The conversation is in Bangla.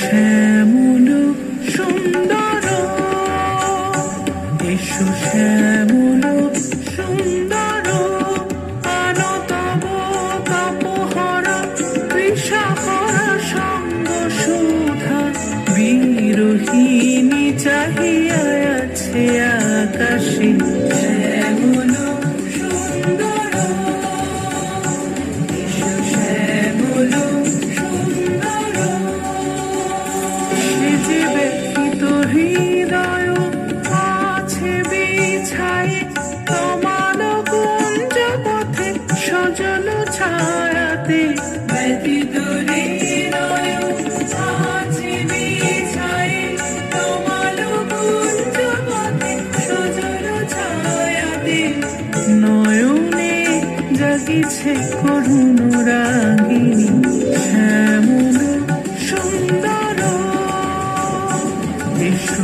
শ্যামল সুন্দর, এসো শ্যামল সুন্দর, আনো তব তপহরা তৃষাহরা সঙ্গ সুধা। বিরোহিণী চাহিয়া আছে আকাশে শ্যামল সুন্দর, এসো শ্যামল সুন্দর। সে যে ব্যথিত হৃদয় আছে বিছায়ে তোমার কুঞ্জ পথে সজল ছায়াতে। ব্যথিত হৃদয় আছে বিছায়ে তোমার কুঞ্জ পথে সজল ছায়াতে। নয়নে জাগিছে করুণ রাগিনী শ্যামল সুন্দর, এসো